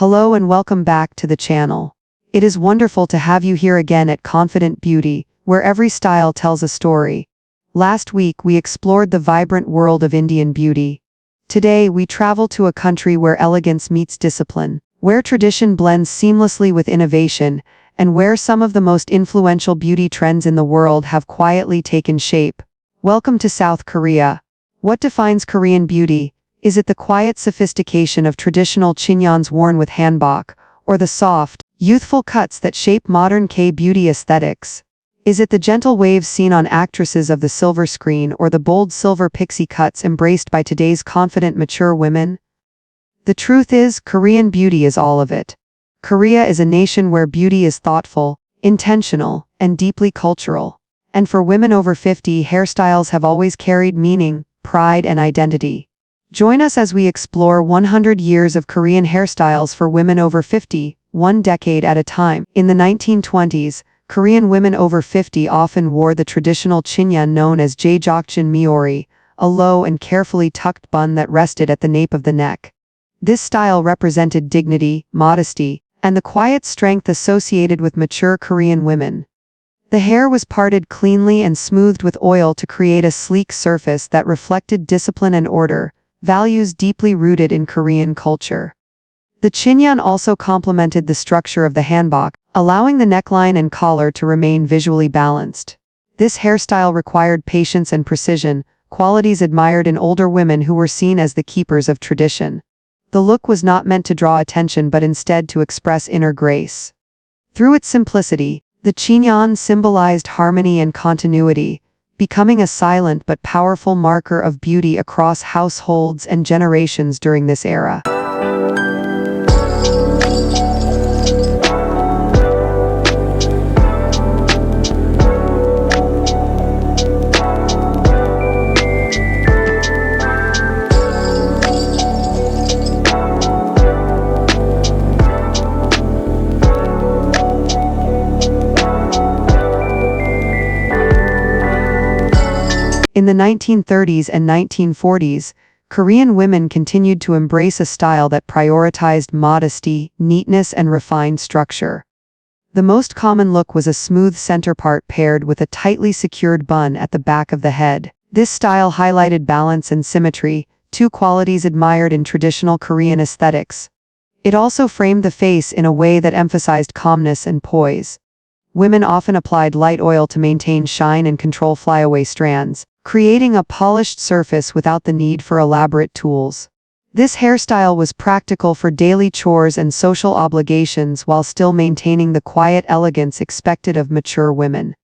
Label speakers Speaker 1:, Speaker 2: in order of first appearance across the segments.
Speaker 1: Hello and welcome back to the channel. It is wonderful to have you here again at Confident Beauty, where every style tells a story. Last week we explored the vibrant world of Indian beauty. Today we travel to a country where elegance meets discipline, where tradition blends seamlessly with innovation, and where some of the most influential beauty trends in the world have quietly taken shape. Welcome to South Korea. What defines Korean beauty? Is it the quiet sophistication of traditional chignons worn with hanbok, or the soft, youthful cuts that shape modern K-beauty aesthetics? Is it the gentle waves seen on actresses of the silver screen or the bold silver pixie cuts embraced by today's confident mature women? The truth is, Korean beauty is all of it. Korea is a nation where beauty is thoughtful, intentional, and deeply cultural. And for women over 50, hairstyles have always carried meaning, pride, and identity. Join us as we explore 100 years of Korean hairstyles for women over 50, one decade at a time. In the 1920s, Korean women over 50 often wore the traditional chignon known as jaejokjin myeori, a low and carefully tucked bun that rested at the nape of the neck. This style represented dignity, modesty, and the quiet strength associated with mature Korean women. The hair was parted cleanly and smoothed with oil to create a sleek surface that reflected discipline and order, values deeply rooted in Korean culture. The chignon also complemented the structure of the hanbok, allowing the neckline and collar to remain visually balanced. This hairstyle required patience and precision, qualities admired in older women who were seen as the keepers of tradition. The look was not meant to draw attention but instead to express inner grace. Through its simplicity, the chignon symbolized harmony and continuity, becoming a silent but powerful marker of beauty across households and generations during this era. In the 1930s and 1940s, Korean women continued to embrace a style that prioritized modesty, neatness, and refined structure. The most common look was a smooth center part paired with a tightly secured bun at the back of the head. This style highlighted balance and symmetry, two qualities admired in traditional Korean aesthetics. It also framed the face in a way that emphasized calmness and poise. Women often applied light oil to maintain shine and control flyaway strands, creating a polished surface without the need for elaborate tools. This hairstyle was practical for daily chores and social obligations while still maintaining the quiet elegance expected of mature women.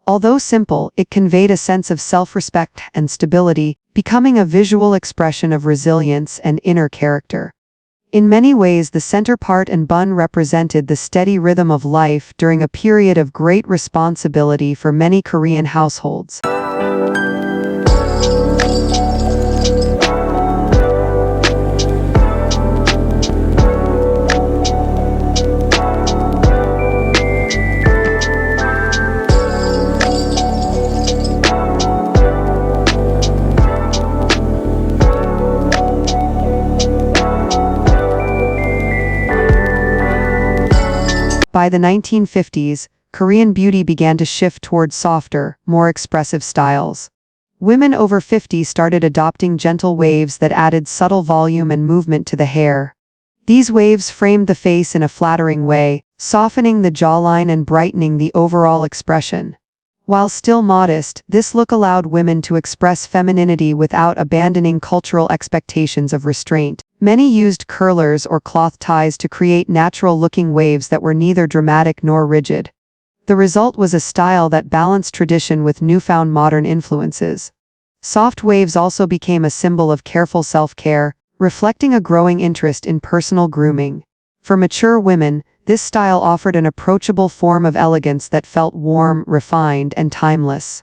Speaker 1: Although simple, it conveyed a sense of self-respect and stability, becoming a visual expression of resilience and inner character. In many ways, the center part and bun represented the steady rhythm of life during a period of great responsibility for many Korean households. By the 1950s, Korean beauty began to shift towards softer, more expressive styles. Women over 50 started adopting gentle waves that added subtle volume and movement to the hair. These waves framed the face in a flattering way, softening the jawline and brightening the overall expression. While still modest, this look allowed women to express femininity without abandoning cultural expectations of restraint. Many used curlers or cloth ties to create natural-looking waves that were neither dramatic nor rigid. The result was a style that balanced tradition with newfound modern influences. Soft waves also became a symbol of careful self-care, reflecting a growing interest in personal grooming. For mature women, this style offered an approachable form of elegance that felt warm, refined, and timeless.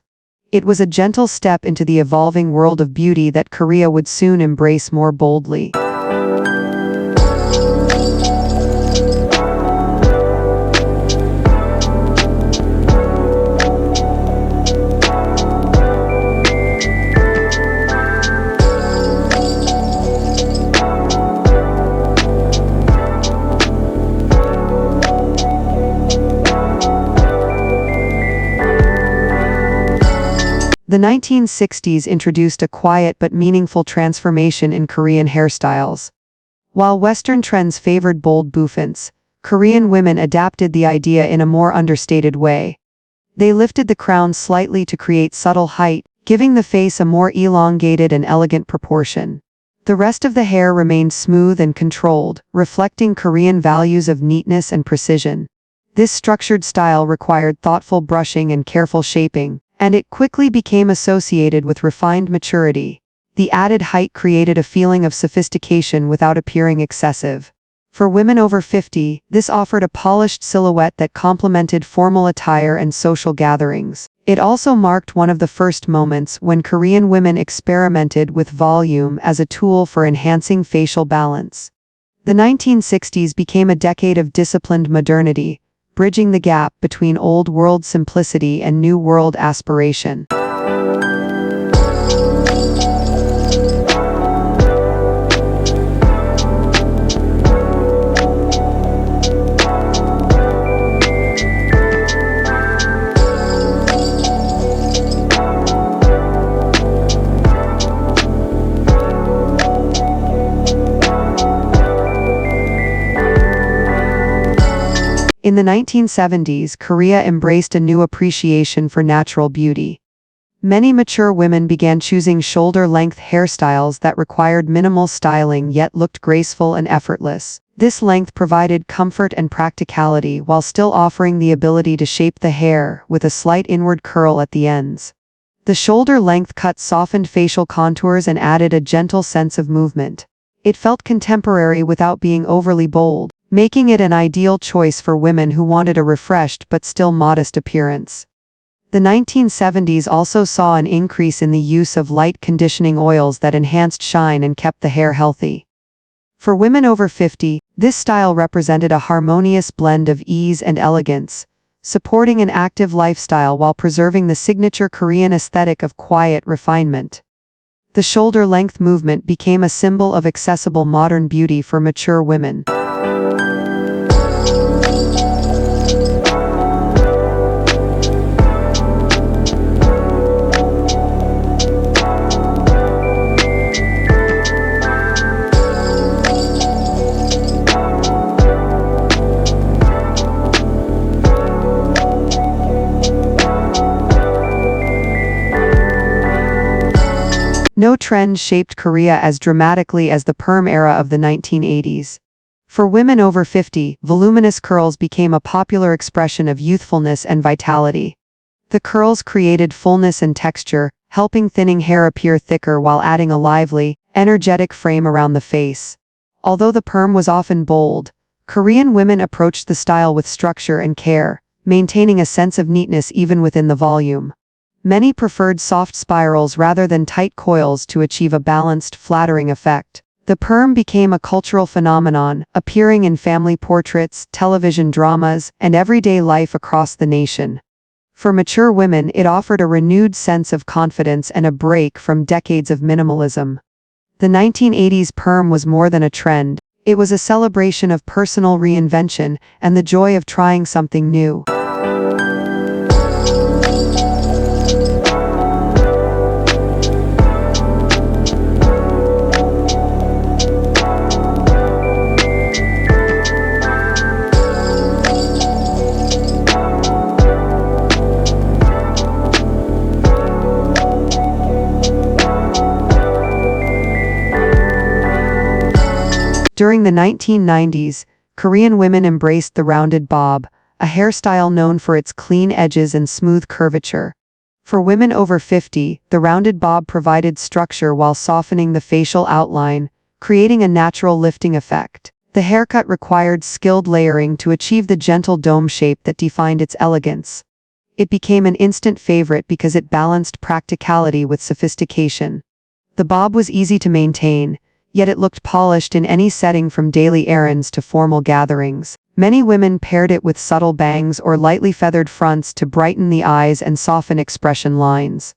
Speaker 1: It was a gentle step into the evolving world of beauty that Korea would soon embrace more boldly. The 1960s introduced a quiet but meaningful transformation in Korean hairstyles. While Western trends favored bold bouffants, Korean women adapted the idea in a more understated way. They lifted the crown slightly to create subtle height, giving the face a more elongated and elegant proportion. The rest of the hair remained smooth and controlled, reflecting Korean values of neatness and precision. This structured style required thoughtful brushing and careful shaping, and it quickly became associated with refined maturity. The added height created a feeling of sophistication without appearing excessive. For women over 50, this offered a polished silhouette that complemented formal attire and social gatherings. It also marked one of the first moments when Korean women experimented with volume as a tool for enhancing facial balance. The 1960s became a decade of disciplined modernity, bridging the gap between old-world simplicity and new-world aspiration. In the 1970s, Korea embraced a new appreciation for natural beauty. Many mature women began choosing shoulder-length hairstyles that required minimal styling yet looked graceful and effortless. This length provided comfort and practicality while still offering the ability to shape the hair with a slight inward curl at the ends. The shoulder-length cut softened facial contours and added a gentle sense of movement. It felt contemporary without being overly bold, making it an ideal choice for women who wanted a refreshed but still modest appearance. The 1970s also saw an increase in the use of light conditioning oils that enhanced shine and kept the hair healthy. For women over 50, this style represented a harmonious blend of ease and elegance, supporting an active lifestyle while preserving the signature Korean aesthetic of quiet refinement. The shoulder-length movement became a symbol of accessible modern beauty for mature women. No trend shaped Korea as dramatically as the perm era of the 1980s. For women over 50, voluminous curls became a popular expression of youthfulness and vitality. The curls created fullness and texture, helping thinning hair appear thicker while adding a lively, energetic frame around the face. Although the perm was often bold, Korean women approached the style with structure and care, maintaining a sense of neatness even within the volume. Many preferred soft spirals rather than tight coils to achieve a balanced, flattering effect. The perm became a cultural phenomenon, appearing in family portraits, television dramas, and everyday life across the nation. For mature women, it offered a renewed sense of confidence and a break from decades of minimalism. The 1980s perm was more than a trend. It was a celebration of personal reinvention and the joy of trying something new. During the 1990s, Korean women embraced the rounded bob, a hairstyle known for its clean edges and smooth curvature. For women over 50, the rounded bob provided structure while softening the facial outline, creating a natural lifting effect. The haircut required skilled layering to achieve the gentle dome shape that defined its elegance. It became an instant favorite because it balanced practicality with sophistication. The bob was easy to maintain, yet it looked polished in any setting from daily errands to formal gatherings. Many women paired it with subtle bangs or lightly feathered fronts to brighten the eyes and soften expression lines.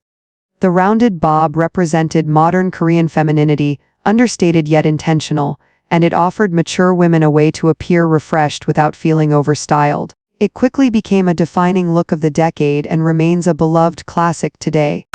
Speaker 1: The rounded bob represented modern Korean femininity, understated yet intentional, and it offered mature women a way to appear refreshed without feeling overstyled. It quickly became a defining look of the decade and remains a beloved classic today.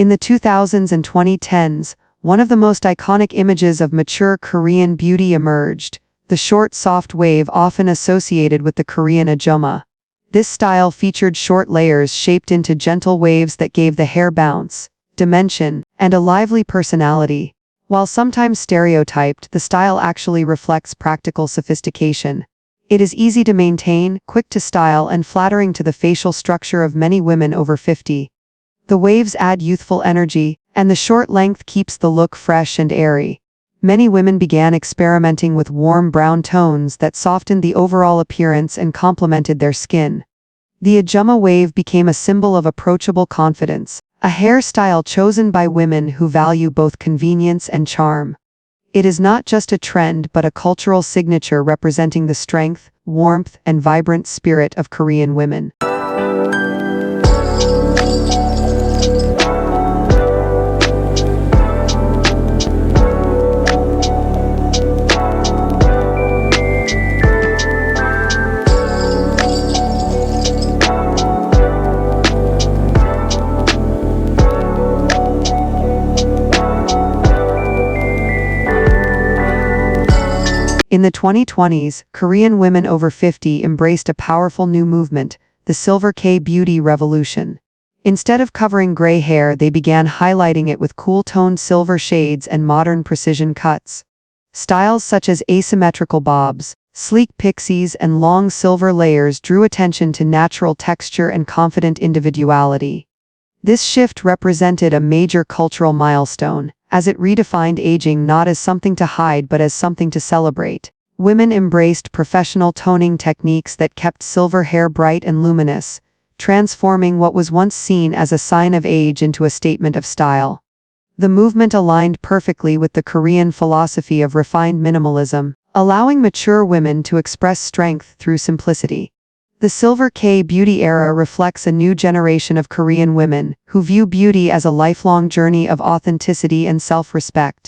Speaker 1: In the 2000s and 2010s, one of the most iconic images of mature Korean beauty emerged, the short soft wave often associated with the Korean ajumma. This style featured short layers shaped into gentle waves that gave the hair bounce, dimension, and a lively personality. While sometimes stereotyped, the style actually reflects practical sophistication. It is easy to maintain, quick to style, and flattering to the facial structure of many women over 50. The waves add youthful energy, and the short length keeps the look fresh and airy. Many women began experimenting with warm brown tones that softened the overall appearance and complemented their skin. The ajumma wave became a symbol of approachable confidence, a hairstyle chosen by women who value both convenience and charm. It is not just a trend but a cultural signature representing the strength, warmth, and vibrant spirit of Korean women. In the 2020s, Korean women over 50 embraced a powerful new movement, the Silver K beauty revolution. Instead of covering gray hair, they began highlighting it with cool-toned silver shades and modern precision cuts. Styles such as asymmetrical bobs, sleek pixies, and long silver layers drew attention to natural texture and confident individuality. This shift represented a major cultural milestone, as it redefined aging not as something to hide but as something to celebrate. Women embraced professional toning techniques that kept silver hair bright and luminous, transforming what was once seen as a sign of age into a statement of style. The movement aligned perfectly with the Korean philosophy of refined minimalism, allowing mature women to express strength through simplicity. The Silver K beauty era reflects a new generation of Korean women who view beauty as a lifelong journey of authenticity and self-respect.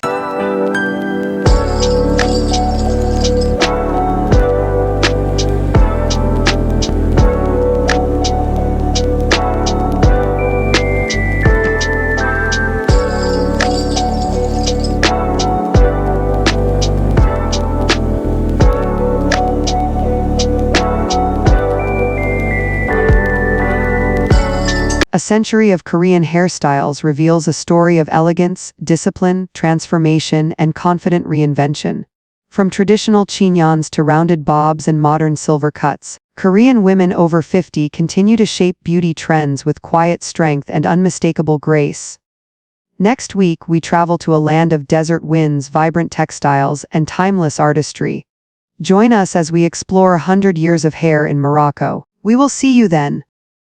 Speaker 1: A century of Korean hairstyles reveals a story of elegance, discipline, transformation, and confident reinvention. From traditional chignons to rounded bobs and modern silver cuts, Korean women over 50 continue to shape beauty trends with quiet strength and unmistakable grace. Next week, we travel to a land of desert winds, vibrant textiles, and timeless artistry. Join us as we explore 100 years of hair in Morocco. We will see you then.